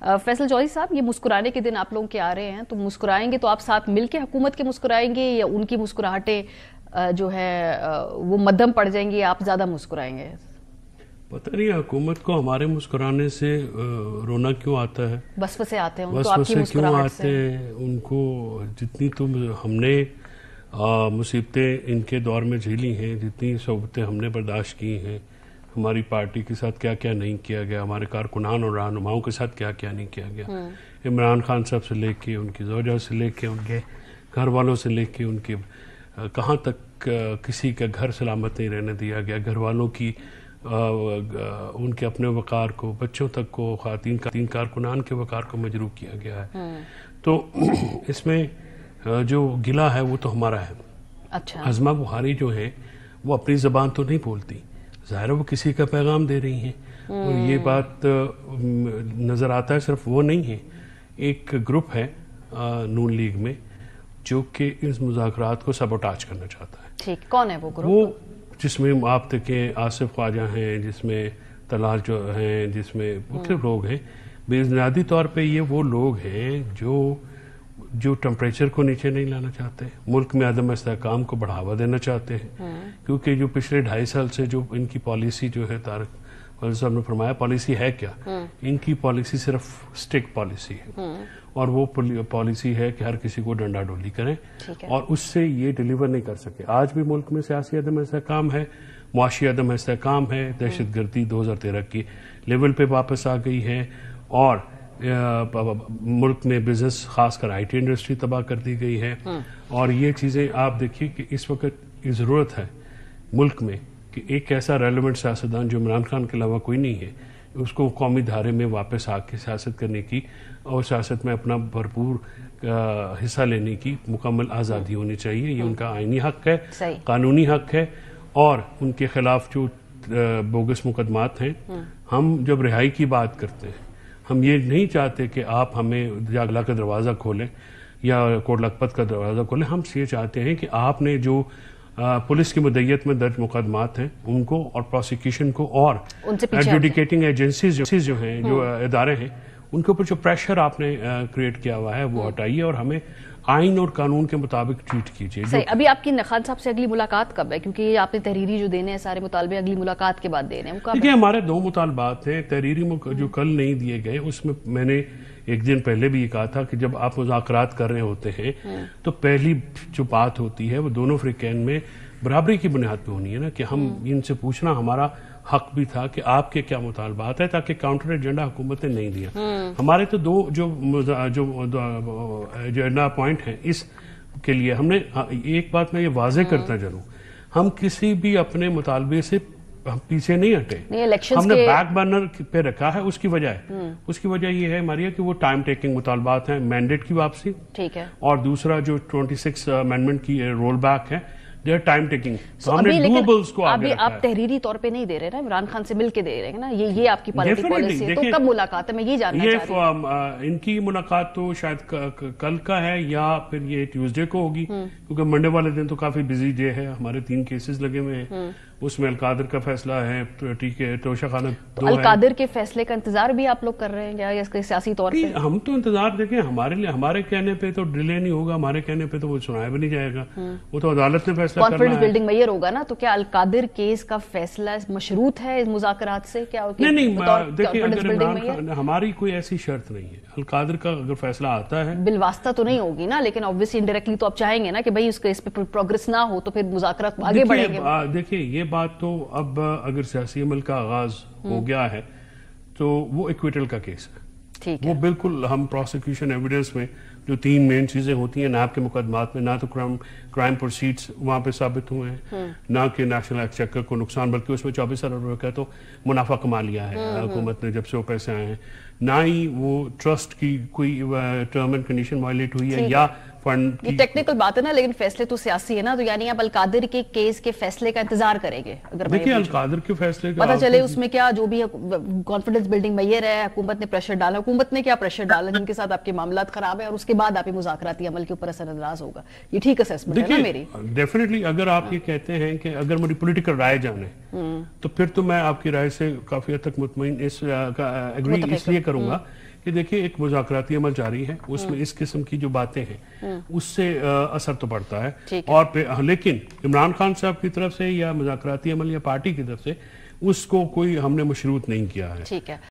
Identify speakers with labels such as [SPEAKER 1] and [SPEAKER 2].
[SPEAKER 1] فیصل چودھری صاحب، یہ مسکرانے کے دن آپ لوگوں کے آ رہے ہیں، تو مسکرائیں گے تو آپ ساتھ مل کے حکومت کے مسکرائیں گے یا ان کی مسکراہٹیں جو ہے وہ مدھم پڑ جائیں گی، آپ زیادہ مسکرائیں گے؟
[SPEAKER 2] پتہ نہیں حکومت کو ہمارے مسکرانے سے رونا کیوں آتا ہے،
[SPEAKER 1] وسوسے آتے ہیں ان کو آپ کی مسکراہٹ سے؟
[SPEAKER 2] کیوں آتے ہیں ان کو؟ جتنی تو ہم نے مصیبتیں ان کے دور میں جھیلی ہیں، جتنی صحبتیں ہم نے برداشت کی ہیں، ہماری پارٹی کے ساتھ کیا کیا نہیں کیا گیا، ہمارے کارکنان اور رہنماؤں کے ساتھ کیا کیا نہیں کیا گیا، عمران خان صاحب سے لے کے ان کی زوجہ سے لے کے ان کے گھر والوں سے لے کے ان کے کہاں تک کسی کا گھر سلامت نہیں رہنے دیا گیا، گھر والوں کی ان کے اپنے وقار کو، بچوں تک کو، خواتین کارکنان کے وقار کو مجروح کیا گیا ہے۔ تو اس میں جو گلہ ہے وہ تو ہمارا ہے۔
[SPEAKER 1] اچھا،
[SPEAKER 2] عظمہ بخاری جو ہے وہ اپنی زبان تو نہیں بولتی، ظاہر وہ کسی کا پیغام دے رہی ہیں، اور یہ بات نظر آتا ہے صرف وہ نہیں ہے، ایک گروپ ہے نون لیگ میں جو کہ اس مذاکرات کو سبوٹاج کرنا چاہتا ہے۔
[SPEAKER 1] ٹھیک، کون ہے وہ گروپ؟
[SPEAKER 2] وہ جس میں آپ دیکھیں آصف خواجہ ہیں، جس میں طلال جو ہیں، جس میں مختلف لوگ ہیں۔ بنیادی طور پہ یہ وہ لوگ ہیں جو ٹمپریچر کو نیچے نہیں لانا چاہتے، ملک میں عدم استحکام کو بڑھاوا دینا چاہتے ہیں، کیونکہ جو پچھلے 2.5 سال سے جو ان کی پالیسی جو ہے، طارق فضل صاحب نے فرمایا پالیسی ہے کیا، ان کی پالیسی صرف سٹک پالیسی ہے، اور وہ پالیسی ہے کہ ہر کسی کو ڈنڈا ڈولی کریں، اور اس سے یہ ڈیلیور نہیں کر سکے۔ آج بھی ملک میں سیاسی عدم استحکام ہے، معاشی عدم استحکام ہے، دہشت گردی 2013 کی لیول پہ واپس آ گئی ہے، اور ملک میں بزنس خاص کر آئی ٹی انڈسٹری تباہ کر دی گئی ہے، اور یہ چیزیں آپ دیکھیے کہ اس وقت یہ ضرورت ہے ملک میں کہ ایک ایسا ریلیونٹ سیاستدان جو عمران خان کے علاوہ کوئی نہیں ہے، اس کو قومی دھارے میں واپس آ کے سیاست کرنے کی اور سیاست میں اپنا بھرپور حصہ لینے کی مکمل آزادی ہونی چاہیے۔ یہ ان کا آئینی حق ہے، قانونی حق ہے، اور ان کے خلاف جو بوگس مقدمات ہیں، ہم جب رہائی کی بات کرتے ہیں، ہم یہ نہیں چاہتے کہ آپ ہمیں جاگلا کا دروازہ کھولیں یا کوٹ لکھپت کا دروازہ کھولیں، ہم یہ چاہتے ہیں کہ آپ نے جو پولیس کی مدیت میں درج مقدمات ہیں ان کو، اور پروسیکیوشن کو، اور ایڈجوڈیکیٹنگ ایجنسیز جو ہیں، جو ادارے ہیں، ان کے اوپر جو پریشر آپ نے کریٹ کیا ہوا ہے وہ ہٹائیے، اور ہمیں آئین اور قانون کے مطابق ٹریٹ کیجیے۔
[SPEAKER 1] صحیح۔ ابھی آپ کی خان صاحب سے اگلی ملاقات کب ہے؟ کیونکہ یہ آپ نے تحریری جو دینے ہیں سارے مطالبے اگلی ملاقات کے بعد دینے ہیں،
[SPEAKER 2] دیکھیں ہمارے 2 مطالبات ہیں تحریری جو کل نہیں دیے گئے، اس میں نے ایک دن پہلے بھی یہ کہا تھا کہ جب آپ مذاکرات کر رہے ہوتے ہیں تو پہلی جو بات ہوتی ہے وہ دونوں فریقین میں برابری کی بنیاد پہ ہونی ہے نا، کہ ہم ان سے پوچھنا ہمارا حق بھی تھا کہ آپ کے کیا مطالبات ہیں، تاکہ کاؤنٹر ایجنڈا حکومت نے نہیں دیا۔ ہمارے تو 2 جو ایجنڈا پوائنٹ ہیں اس کے لیے ہم نے ایک بات میں یہ واضح کرتا چلوں، ہم کسی بھی اپنے مطالبے سے پیچھے نہیں ہٹے، ہم نے بیک برنر پہ رکھا ہے۔ اس کی وجہ یہ ہے ہماری کہ وہ ٹائم ٹیکنگ مطالبات ہیں، مینڈیٹ کی واپسی، ٹھیک ہے، اور دوسرا جو 26 امینڈمنٹ کی رول بیک ہے، ٹائم ٹیکنگ۔
[SPEAKER 1] ابھی آپ تحریری طور پہ نہیں دے رہے نا، عمران خان سے مل کے دے رہے ہیں نا، یہ آپ کی پالیسی ہے، تو کب ملاقات ہے؟ میں یہ جاننا چاہ رہی ہوں۔
[SPEAKER 2] ان کی ملاقات تو شاید کل کا ہے یا پھر یہ ٹیوزڈے کو ہوگی، کیونکہ منڈے والے دن تو کافی بزی ڈے ہے، ہمارے 3 کیسز لگے ہوئے ہیں، اس میں القادر کا فیصلہ ہے، توشہ خانہ 2 ہے۔
[SPEAKER 1] القادر کے فیصلے کا انتظار بھی آپ لوگ کر رہے ہیں یا سیاسی طور پہ؟
[SPEAKER 2] ہم تو انتظار دیکھیں، ہمارے کہنے پہ تو ڈیلے نہیں ہوگا، ہمارے کہنے پہ تو وہ سنایا بھی نہیں جائے گا، وہ تو عدالت نے فیصلہ کرنا ہے۔
[SPEAKER 1] کانفیڈنس بلڈنگ میئر ہوگا نا، تو کیا القادر کیس کا فیصلہ مشروط ہے اس مذاکرات سے؟ کیا
[SPEAKER 2] نہیں، دیکھیں ہماری کوئی ایسی شرط نہیں ہے، القادر کا اگر فیصلہ آتا ہے
[SPEAKER 1] بالواسطہ تو نہیں ہوگی نا، لیکن obviously انڈائریکٹلی تو آپ چاہیں گے نا کہ بھئی اس کیس پہ پروگریس نہ ہو تو پھر مذاکرات آگے بڑھیں گے۔
[SPEAKER 2] دیکھیں یہ بات تو اب اگر سیاسی عمل کا آغاز ہو گیا ہے تو وہ ایکویٹل کا کیس ہے، وہ بالکل ہم پروسیکیوشن ایویڈنس میں جو 3 مین چیزیں ہوتی ہیں نیب کے مقدمات میں، نہ تو کرائم پروسیڈز وہاں پہ ثابت ہوئے ہیں، نہ کہ نیشنل ایکسچیکر کو نقصان، بلکہ اس میں 24 ارب روپے کا تو منافع کما لیا ہے حکومت نے جب سے وہ پیسے آئے ہیں، نہ ہی وہ ٹرسٹ کی کوئی ٹرم اینڈ کنڈیشن وائلیٹ ہوئی ہے یا فنڈ کی۔
[SPEAKER 1] یہ ٹیکنیکل بات ہے نا، لیکن فیصلے تو سیاسی ہے نا، تو یعنی آپ القادر کے کیس کے فیصلے کا انتظار کریں گے؟ اگر
[SPEAKER 2] دیکھیں القادر کے فیصلے کا
[SPEAKER 1] پتہ چلے اس میں کیا جو بھی کانفیڈنس بلڈنگ میئر ہے، حکومت نے پریشر ڈالا، حکومت نے کیا پریشر ڈالا جن کے ساتھ آپ کے معاملات خراب ہیں، اور اس کے بعد آپ مذاکراتی عمل کے اوپر اثر انداز ہوگا، یہ ٹھیک اسسمنٹ ہے نا میری؟
[SPEAKER 2] ڈیفینیٹلی اگر آپ یہ کہتے ہیں کہ اگر میری پولیٹیکل رائے جانے تو پھر تو میں آپ کی رائے سے کافی حد تک مطمئن اس لیے کروں گا کہ دیکھیں ایک مذاکراتی عمل جاری ہے، اس میں اس قسم کی جو باتیں ہیں اس سے اثر تو پڑتا ہے، اور لیکن عمران خان صاحب کی طرف سے یا مذاکراتی عمل یا پارٹی کی طرف سے اس کو کوئی ہم نے مشروط نہیں کیا ہے۔